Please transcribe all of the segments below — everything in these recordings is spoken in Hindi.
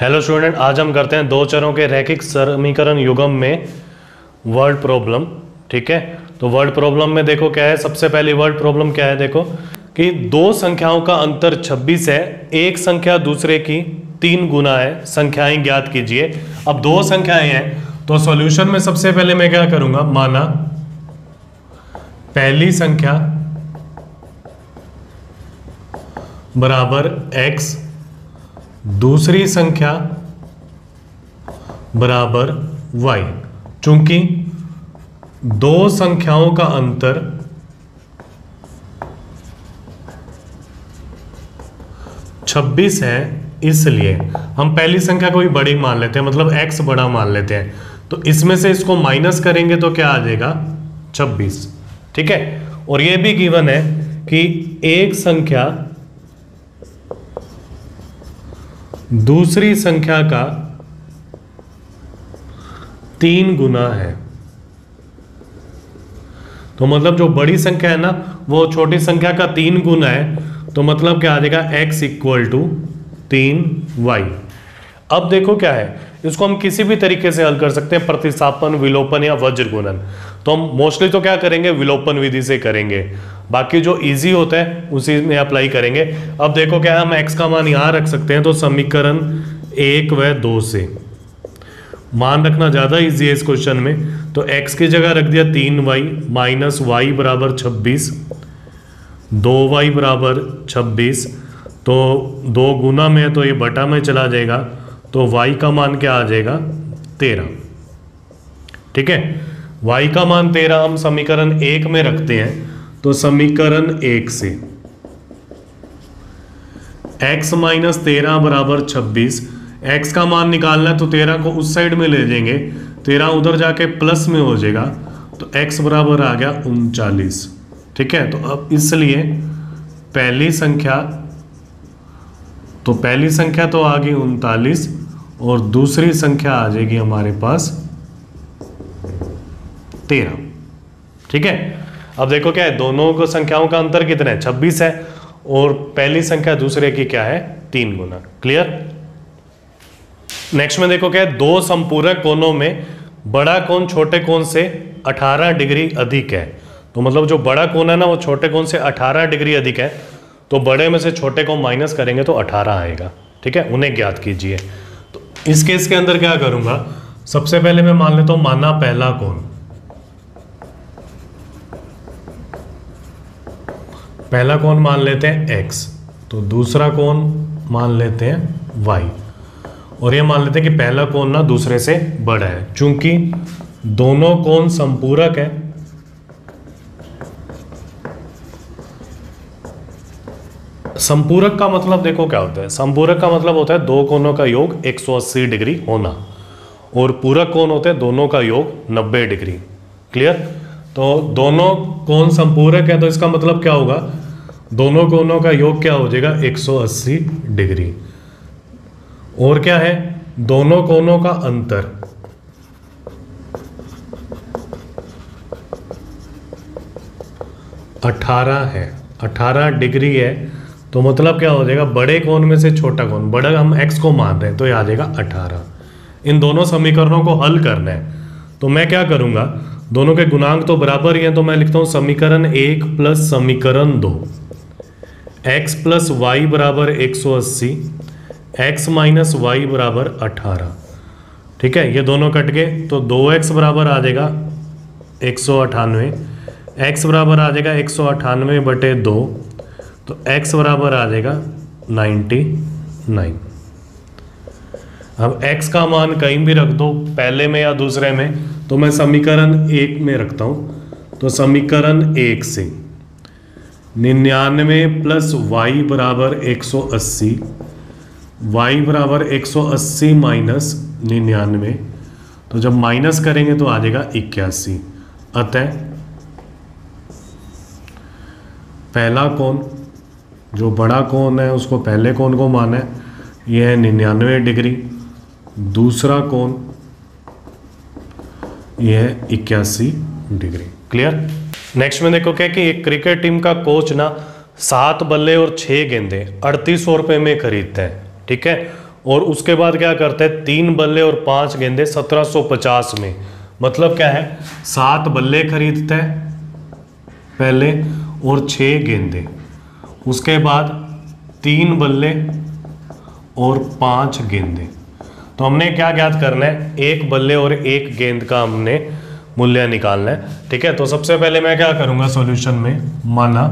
हेलो स्टूडेंट, आज हम करते हैं दो चरों के रैखिक समीकरण युग्म में वर्ड प्रॉब्लम। ठीक है, तो वर्ड प्रॉब्लम में देखो क्या है। सबसे पहली वर्ड प्रॉब्लम क्या है, देखो कि दो संख्याओं का अंतर 26 है, एक संख्या दूसरे की 3 गुना है, संख्याएं ज्ञात कीजिए। अब दो संख्याएं हैं तो सॉल्यूशन में सबसे पहले मैं क्या करूंगा, माना पहली संख्या बराबर x, दूसरी संख्या बराबर y। चूंकि दो संख्याओं का अंतर 26 है, इसलिए हम पहली संख्या को भी बड़ी मान लेते हैं, मतलब x बड़ा मान लेते हैं। तो इसमें से इसको माइनस करेंगे तो क्या आ जाएगा, 26। ठीक है, और ये भी गिवन है कि एक संख्या दूसरी संख्या का 3 गुना है। तो मतलब जो बड़ी संख्या है ना वो छोटी संख्या का 3 गुना है, तो मतलब क्या आ जाएगा, x इक्वल टू 3y। अब देखो क्या है, इसको हम किसी भी तरीके से हल कर सकते हैं, प्रतिस्थापन, विलोपन या वज्र गुणन। तो हम मोस्टली तो क्या करेंगे, विलोपन विधि से करेंगे, बाकी जो इजी होता है उसी में अप्लाई करेंगे। अब देखो क्या है, हम x का मान यहाँ रख सकते हैं, तो समीकरण 1 व 2 से मान रखना ज़्यादा इजी है इस क्वेश्चन में। तो x की जगह रख दिया 3y माइनस y बराबर 26, 2y बराबर 26, तो 2 गुना में है तो ये बटा में चला जाएगा, तो y का मान क्या आ जाएगा, 13। ठीक है, y का मान 13 हम समीकरण 1 में रखते हैं, तो समीकरण 1 से x माइनस 13 बराबर 26, x का मान निकालना है तो 13 को उस साइड में ले जाएंगे, 13 उधर जाके प्लस में हो जाएगा, तो x बराबर आ गया 39। ठीक है, तो अब इसलिए पहली संख्या तो आ गई 39 और दूसरी संख्या आ जाएगी हमारे पास 13। ठीक है, अब देखो क्या है, दोनों को संख्याओं का अंतर कितना है, 26 है, और पहली संख्या दूसरे की क्या है, 3 गुना। क्लियर। नेक्स्ट में देखो क्या है, दो संपूरक कोणों में बड़ा कोण छोटे कोण से 18 डिग्री अधिक है। तो मतलब जो बड़ा कोण है ना वो छोटे कोण से 18 डिग्री अधिक है, तो बड़े में से छोटे को माइनस करेंगे तो 18 आएगा। ठीक है, उन्हें ज्ञात कीजिए। तो इस केस के अंदर क्या करूंगा, सबसे पहले मैं मान लेता हूं, माना पहला कोण, पहला कोण मान लेते हैं x, तो दूसरा कोण मान लेते हैं y, और ये मान लेते हैं कि पहला कोण ना दूसरे से बड़ा है। चूंकि दोनों कोण संपूरक है, संपूरक का मतलब देखो क्या होता है, संपूरक का मतलब होता है दो कोणों का योग 180 डिग्री होना, और पूरक कोण होते हैं दोनों का योग 90 डिग्री। क्लियर। तो दोनों कोण संपूरक है, तो इसका मतलब क्या होगा, दोनों कोणों का योग क्या हो जाएगा, 180 डिग्री। और क्या है, दोनों कोणों का अंतर 18 है, 18 डिग्री है, तो मतलब क्या हो जाएगा, बड़े कोण में से छोटा कोण, बड़ा हम x को मान रहे हैं तो ये आ जाएगा 18। इन दोनों समीकरणों को हल करना है, तो मैं क्या करूंगा, दोनों के गुणांक तो बराबर ही हैं, तो मैं लिखता हूं समीकरण 1 प्लस समीकरण 2, x प्लस वाई बराबर 180, x माइनस वाई बराबर 18। ठीक है, ये दोनों कट गए तो 2x बराबर आ जाएगा 198, x बराबर आ जाएगा 198 बटे 2, तो x बराबर आ जाएगा 99। अब x का मान कहीं भी रख दो, पहले में या दूसरे में, तो मैं समीकरण 1 में रखता हूं, तो समीकरण 1 से 99 प्लस y बराबर 180, y बराबर 180 माइनस 99, तो जब माइनस करेंगे तो आ जाएगा 81। अतः पहला कोण, जो बड़ा कोण है उसको पहले कोण को माना है, यह है 99 डिग्री, दूसरा कोण यह है 81 डिग्री। क्लियर। नेक्स्ट में देखो क्या कि एक क्रिकेट टीम का कोच ना 7 बल्ले और 6 गेंदे 3800 रुपये में खरीदता है। ठीक है, और उसके बाद क्या करते हैं, 3 बल्ले और 5 गेंदे 1750 में, मतलब क्या है 7 बल्ले खरीदते हैं पहले और 6 गेंदे, उसके बाद 3 बल्ले और 5 गेंदे। तो हमने क्या ज्ञात करना है, 1 बल्ले और 1 गेंद का हमने मूल्य निकालना है। ठीक है, तो सबसे पहले मैं क्या करूंगा सॉल्यूशन में, माना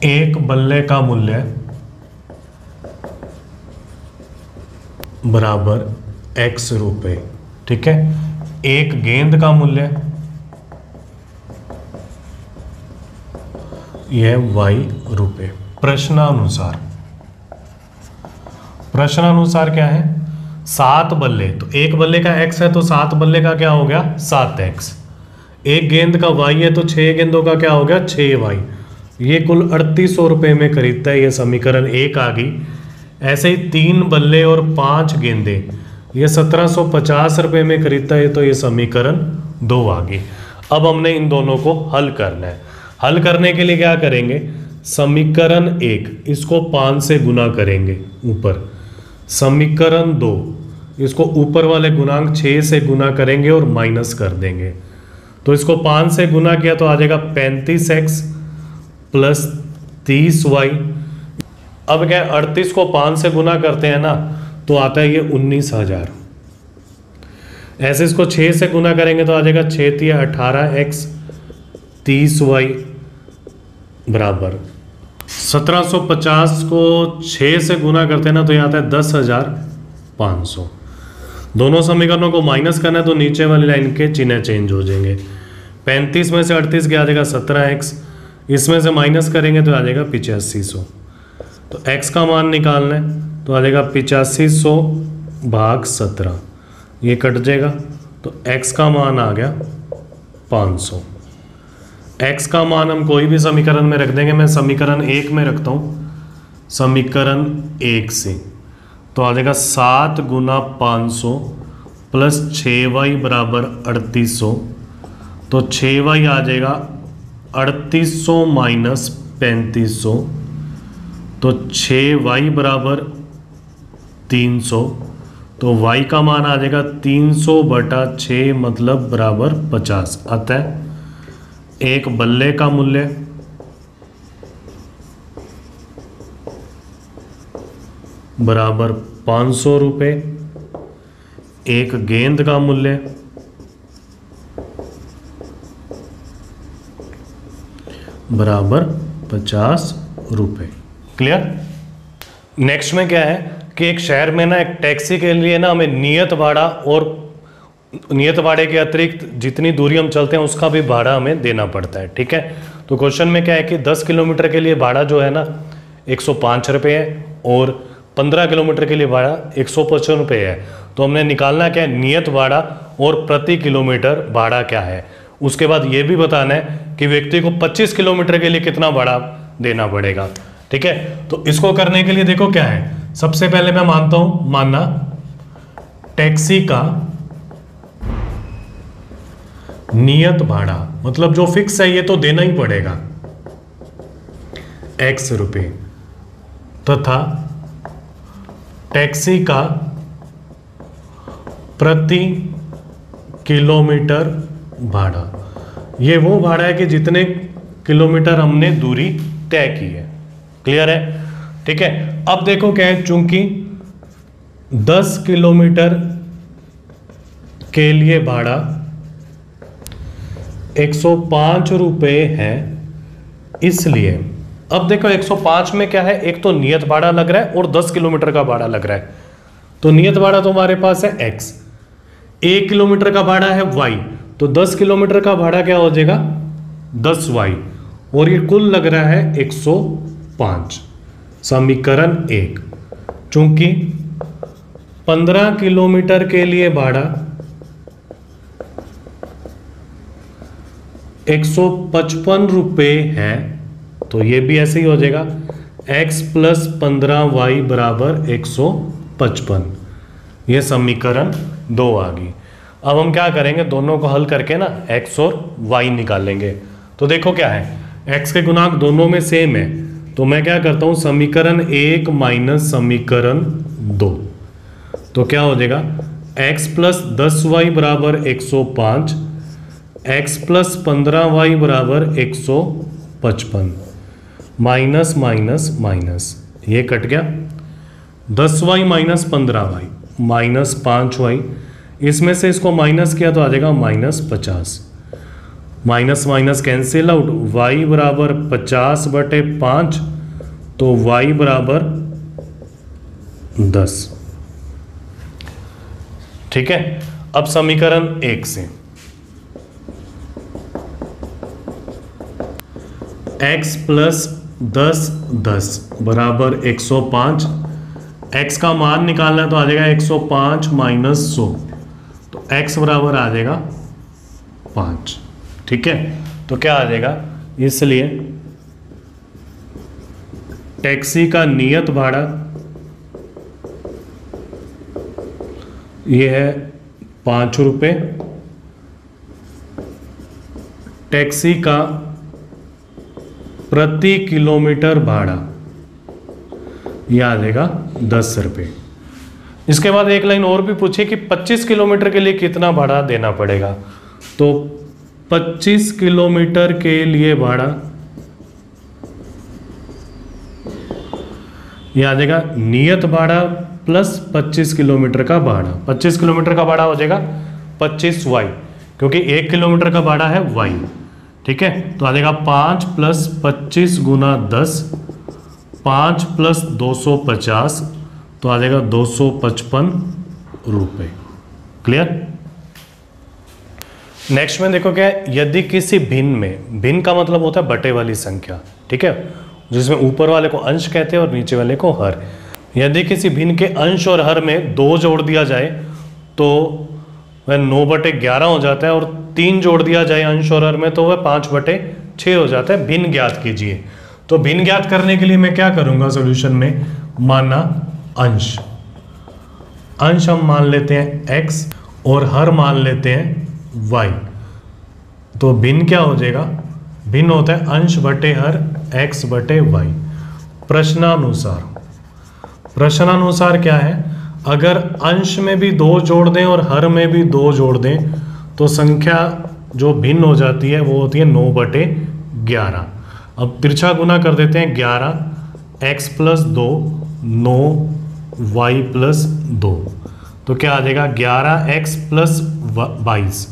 1 बल्ले का मूल्य बराबर x रुपए, ठीक है, 1 गेंद का मूल्य यह y रुपए। प्रश्नानुसार क्या है, 7 बल्ले, तो 1 बल्ले का x है तो 7 बल्ले का क्या हो गया 7x, 1 गेंद का y है तो 6 गेंदों का क्या हो गया 6y, ये कुल 3800 रुपये में खरीदता है, ये समीकरण 1 आ गई। ऐसे ही 3 बल्ले और 5 गेंदे ये 1750 रुपये में खरीदता है, तो ये समीकरण 2 आ गई। अब हमने इन दोनों को हल करना है। हल करने के लिए क्या करेंगे, समीकरण 1 इसको 5 से गुना करेंगे ऊपर, समीकरण 2 इसको ऊपर वाले गुणांक 6 से गुना करेंगे और माइनस कर देंगे। तो इसको 5 से गुना किया तो आ जाएगा 35x प्लस 30y। अब क्या 38 को 5 से गुना करते हैं ना तो आता है ये 19,000। ऐसे इसको 6 से गुना करेंगे तो आ जाएगा 6 × 18x 30y बराबर 1750 को 6 से गुना करते हैं ना तो ये आता है 10,500। दोनों समीकरणों को माइनस करना है तो नीचे वाली लाइन के चिन्ह चेंज हो जाएंगे। 35 में से 38 गया आ जाएगा 17x, इसमें से माइनस करेंगे तो आ जाएगा 8500। तो x का मान निकालना है तो आ जाएगा 8500 भाग 17, ये कट जाएगा तो x का मान आ गया 500। x का मान हम कोई भी समीकरण में रख देंगे, मैं समीकरण 1 में रखता हूँ, समीकरण 1 से तो आ जाएगा 7 × 500 प्लस 6y बराबर 3800, तो 6y आ जाएगा 3800 माइनस 3500, तो 6y बराबर 300, तो y का मान आ जाएगा 300/6 मतलब बराबर 50। अतः 1 बल्ले का मूल्य बराबर 500 रुपये, 1 गेंद का मूल्य बराबर 50 रुपये। क्लियर। नेक्स्ट में क्या है कि एक शहर में ना एक टैक्सी के लिए ना हमें नियत भाड़ा और नियत भाड़े के अतिरिक्त जितनी दूरी हम चलते हैं उसका भी भाड़ा हमें देना पड़ता है। ठीक है, तो क्वेश्चन में क्या है कि 10 किलोमीटर के लिए भाड़ा जो है ना 105 रुपये है और 15 किलोमीटर के लिए भाड़ा 155 रुपये है। तो हमने निकालना क्या है, नियत भाड़ा और प्रति किलोमीटर भाड़ा क्या है। उसके बाद ये भी बताना है कि व्यक्ति को 25 किलोमीटर के लिए कितना भाड़ा देना पड़ेगा। ठीक है, तो इसको करने के लिए देखो क्या है, सबसे पहले मैं मानता हूं, मानना टैक्सी का नियत भाड़ा मतलब जो फिक्स है ये तो देना ही पड़ेगा x रुपये, तथा टैक्सी का प्रति किलोमीटर भाड़ा, ये वो भाड़ा है कि जितने किलोमीटर हमने दूरी तय की है। क्लियर है। ठीक है, अब देखो क्या है, चूंकि 10 किलोमीटर के लिए भाड़ा 105 रुपये है, इसलिए अब देखो 105 में क्या है, एक तो नियत भाड़ा लग रहा है और 10 किलोमीटर का भाड़ा लग रहा है। तो नियत भाड़ा तो हमारे पास है x, 1 किलोमीटर का भाड़ा है y, तो 10 किलोमीटर का भाड़ा क्या हो जाएगा 10y, और ये कुल लग रहा है 105। समीकरण 1, चूंकि 15 किलोमीटर के लिए भाड़ा 155 रुपये है, तो ये भी ऐसे ही हो जाएगा x प्लस 15y बराबर 155। ये समीकरण 2 आ गई। अब हम क्या करेंगे, दोनों को हल करके ना x और y निकालेंगे। तो देखो क्या है, x के गुणांक दोनों में सेम है, तो मैं क्या करता हूं, समीकरण 1 माइनस समीकरण 2, तो क्या हो जाएगा x प्लस 10y बराबर 105, x प्लस 15y बराबर 155, माइनस माइनस माइनस, ये कट गया, 10y minus 15y minus 5y, इसमें से इसको माइनस किया तो आ जाएगा -50, minus minus cancel out, y बराबर 50/5, तो y बराबर 10। ठीक है, अब समीकरण 1 से x प्लस 10 बराबर 105, x का मान निकालना है तो आ जाएगा 105 माइनस 100, तो x बराबर आ जाएगा 5। ठीक है, तो क्या आ जाएगा, इसलिए टैक्सी का नियत भाड़ा ये है 5 रुपये, टैक्सी का प्रति किलोमीटर भाड़ा ये आ जाएगा 10 रुपये। इसके बाद एक लाइन और भी पूछे कि 25 किलोमीटर के लिए कितना भाड़ा देना पड़ेगा, तो 25 किलोमीटर के लिए भाड़ा ये आ जाएगा नियत भाड़ा प्लस 25 किलोमीटर का भाड़ा। 25 किलोमीटर का भाड़ा हो जाएगा 25y, क्योंकि 1 किलोमीटर का भाड़ा है y। ठीक है, तो आ जाएगा 5 प्लस 25 गुना 10, 5 प्लस 250, तो आ जाएगा 255 रुपये। क्लियर। नेक्स्ट में देखो क्या है, यदि किसी भिन्न में, भिन्न का मतलब होता है बटे वाली संख्या, ठीक है, जिसमें ऊपर वाले को अंश कहते हैं और नीचे वाले को हर। यदि किसी भिन्न के अंश और हर में 2 जोड़ दिया जाए तो वह 9/11 हो जाता है, और 3 जोड़ दिया जाए अंश और हर में तो वह 5/6 हो जाता है। भिन्न ज्ञात कीजिए। तो भिन्न ज्ञात करने के लिए मैं क्या करूंगा सॉल्यूशन में, माना अंश, अंश हम मान लेते हैं x और हर मान लेते हैं y। तो भिन्न क्या हो जाएगा, भिन्न होता है अंश बटे हर x/y। प्रश्नानुसार, प्रश्नानुसार क्या है, अगर अंश में भी 2 जोड़ दें और हर में भी 2 जोड़ दें तो संख्या जो भिन्न हो जाती है वो होती है 9/11। अब तिरछा गुना कर देते हैं, 11x + 2 9y + 2, तो क्या आ जाएगा 11x + 22,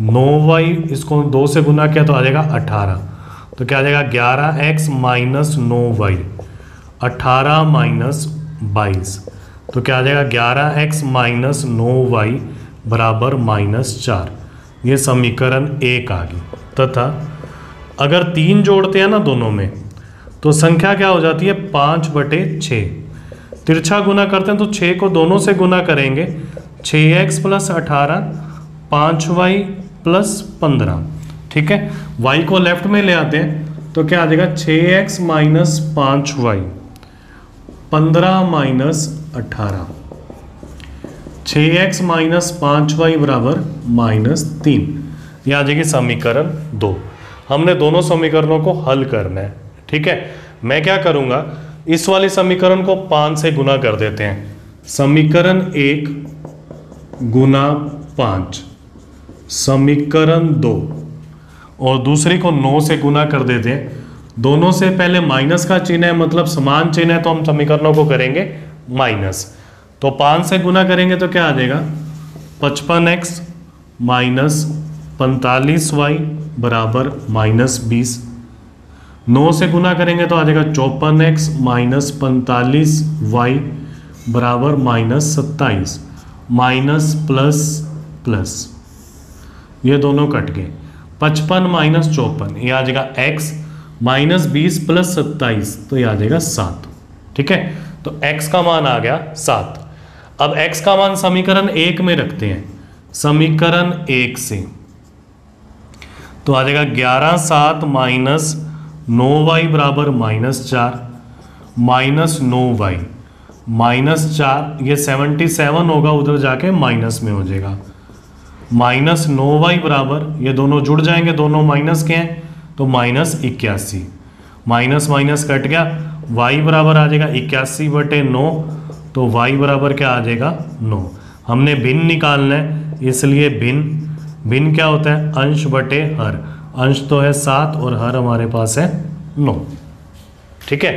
9y, इसको 2 से गुना किया तो आ जाएगा 18, तो क्या आ जाएगा 11x - 9y, 18 - 22, तो क्या आ जाएगा 11x - 9y बराबर -4। ये समीकरण 1 आ गई। तथा अगर 3 जोड़ते हैं ना दोनों में तो संख्या क्या हो जाती है 5/6। तिरछा गुना करते हैं तो 6 को दोनों से गुना करेंगे, 6x + 18, 5y + 15। ठीक है, y को लेफ्ट में ले आते हैं तो क्या आ जाएगा 6x - 5y, 15 - 18, 6x - 5y बराबर -3। यह आ जाएगी समीकरण 2। हमने दोनों समीकरणों को हल करना है। ठीक है, मैं क्या करूंगा, इस वाले समीकरण को 5 से गुना कर देते हैं, समीकरण 1 गुना 5, समीकरण 2, और दूसरी को 9 से गुना कर देते हैं। दोनों से पहले माइनस का चिन्ह है, मतलब समान चिन्ह है, तो हम समीकरणों को करेंगे माइनस। तो 5 से गुना करेंगे तो क्या आ जाएगा 55x - 45y बराबर -20। 9 से गुना करेंगे तो आ जाएगा 54x - 45y बराबर -27, माइनस प्लस प्लस, ये दोनों कट गए, 55 - 54, ये आ जाएगा x, -20 + 27, तो ये आ जाएगा 7। ठीक है, तो x का मान आ गया 7। अब x का मान समीकरण 1 में रखते हैं, समीकरण 1 से तो आ जाएगा 11 7 - 9y बराबर -4, -9y -4, ये 77 होगा, उधर जाके माइनस में हो जाएगा, -9y बराबर, ये दोनों जुड़ जाएंगे, दोनों माइनस के हैं तो -81, माइनस माइनस कट गया, y बराबर आ जाएगा 81/9, तो y बराबर क्या आ जाएगा 9। हमने भिन्न निकालना है, इसलिए भिन्न क्या होता है, अंश बटे हर। अंश तो है 7 और हर हमारे पास है 9। ठीक है,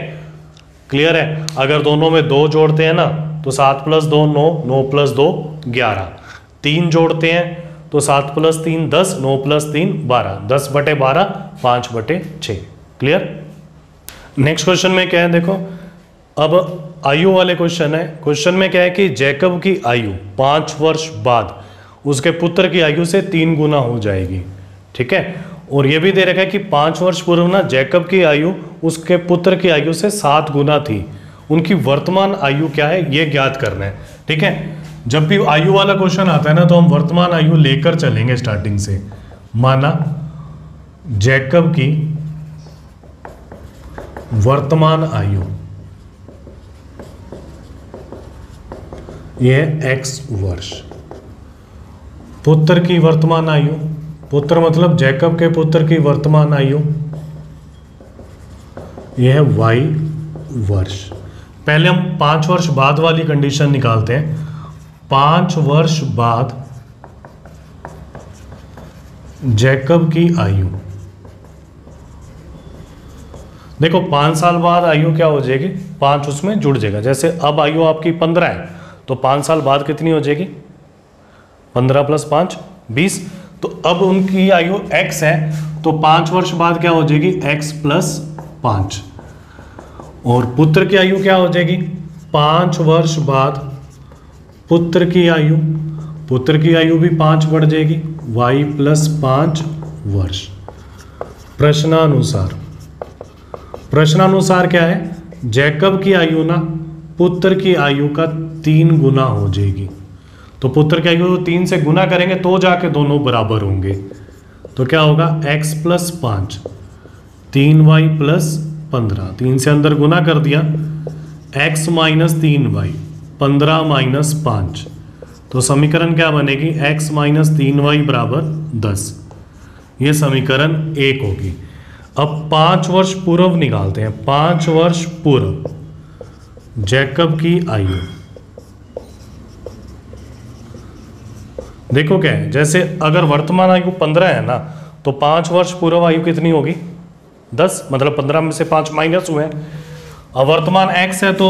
क्लियर है। अगर दोनों में 2 जोड़ते हैं ना तो 7 + 2 9, 9 + 2 11। 3 जोड़ते हैं तो 7 + 3 10, 9 + 3 12, 10/12 5/6। क्लियर। नेक्स्ट क्वेश्चन में क्या है, देखो अब आयु वाले क्वेश्चन है। क्वेश्चन में क्या है कि जैकब की आयु 5 वर्ष बाद उसके पुत्र की आयु से 3 गुना हो जाएगी। ठीक है, और ये भी दे रखा है कि 5 वर्ष पूर्व ना जैकब की आयु उसके पुत्र की आयु से 7 गुना थी। उनकी वर्तमान आयु क्या है ये ज्ञात करना है। ठीक है, जब भी आयु वाला क्वेश्चन आता है ना तो हम वर्तमान आयु लेकर चलेंगे स्टार्टिंग से। माना जैकब की वर्तमान आयु यह x वर्ष, पुत्र की वर्तमान आयु, पुत्र मतलब जैकब के पुत्र की वर्तमान आयु यह y वर्ष। पहले हम 5 वर्ष बाद वाली कंडीशन निकालते हैं। 5 वर्ष बाद जैकब की आयु, देखो 5 साल बाद आयु क्या हो जाएगी, 5 उसमें जुड़ जाएगा। जैसे अब आयु आपकी 15 है तो 5 साल बाद कितनी हो जाएगी, 15 + 5 20। तो अब उनकी आयु x है तो 5 वर्ष बाद क्या हो जाएगी, x + 5। और पुत्र की आयु क्या हो जाएगी, 5 वर्ष बाद पुत्र की आयु भी 5 बढ़ जाएगी, y + 5 वर्ष। प्रश्नानुसार क्या है, जैकब की आयु ना पुत्र की आयु का 3 गुना हो जाएगी। तो पुत्र की आयु 3 से गुना करेंगे तो जाके दोनों बराबर होंगे। तो क्या होगा, x + 5 3y + 15, 3 से अंदर गुना कर दिया, x - 3y 15 - 5। तो समीकरण क्या बनेगी, x - 3y = 10। ये समीकरण 1 होगी। अब 5 वर्ष पूर्व निकालते हैं। 5 वर्ष पूर्व जैकब की आयु, देखो क्या है, जैसे अगर वर्तमान आयु 15 है ना तो 5 वर्ष पूर्व आयु कितनी होगी, 10, मतलब 15 में से 5 माइनस हुए हैं। अब वर्तमान x है तो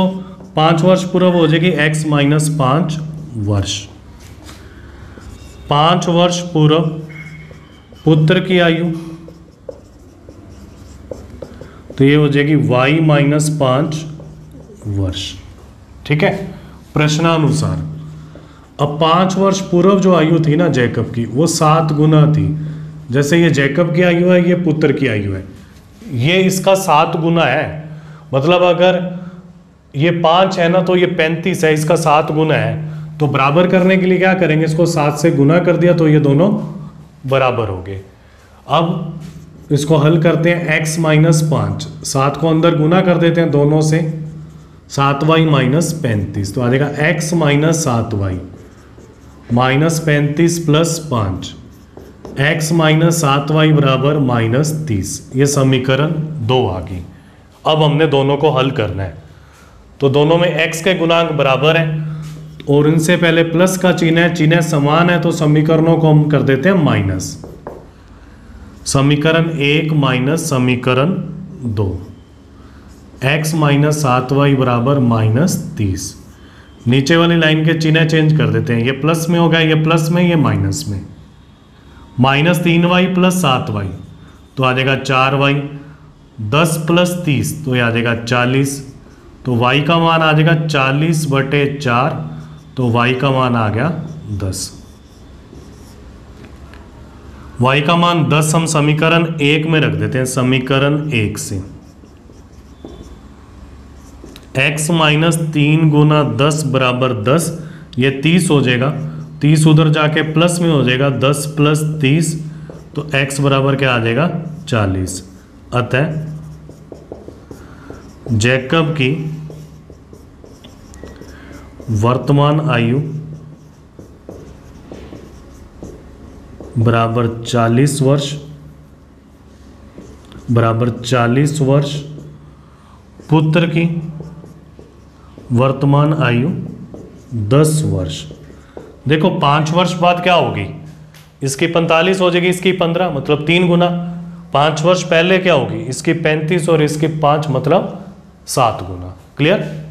5 वर्ष पूर्व हो जाएगी x - 5 वर्ष। 5 वर्ष पूर्व पुत्र की आयु तो ये हो जाएगी y - 5 वर्ष। ठीक है, प्रश्नानुसार अब 5 वर्ष पूर्व जो आयु थी ना जैकब की वो 7 गुना थी। जैसे ये जैकब की आयु है, ये पुत्र की आयु है, ये इसका 7 गुना है। मतलब अगर ये 5 है ना तो ये 35 है, इसका 7 गुना है। तो बराबर करने के लिए क्या करेंगे, इसको 7 से गुना कर दिया तो ये दोनों बराबर हो गए। अब इसको हल करते हैं, x - 5, 7 को अंदर गुना कर देते हैं दोनों से, 7y - 35। तो आ जाएगा x - 7y -35 + 5, x - 7y = -30। ये समीकरण 2 आ गई। अब हमने दोनों को हल करना है। तो दोनों में x के गुणांक बराबर हैं और इनसे पहले प्लस का चिन्ह समान है तो समीकरणों को हम कर देते हैं माइनस। समीकरण 1 - समीकरण 2, x - 7y = -30। नीचे वाली लाइन के चिन्ह चेंज कर देते हैं, ये प्लस में होगा, ये प्लस में, ये माइनस में। -3y + 7y तो आ जाएगा 4y, 10 + 30 तो ये आ जाएगा 40। तो y का मान आ जाएगा 40/4, तो y का मान आ गया 10। y का मान 10 हम समीकरण 1 में रख देते हैं। समीकरण 1 से x - 3 × 10 = 10, ये 30 हो जाएगा। 30 उधर जाके प्लस में हो जाएगा, 10 + 30 तो x बराबर क्या आ जाएगा 40। अतः जैकब की वर्तमान आयु बराबर 40 वर्ष बराबर 40 वर्ष, पुत्र की वर्तमान आयु 10 वर्ष। देखो 5 वर्ष बाद क्या होगी, इसकी 45 हो जाएगी, इसकी 15, मतलब 3 गुना। 5 वर्ष पहले क्या होगी, इसकी 35 और इसकी 5 मतलब 7 गुना। क्लियर।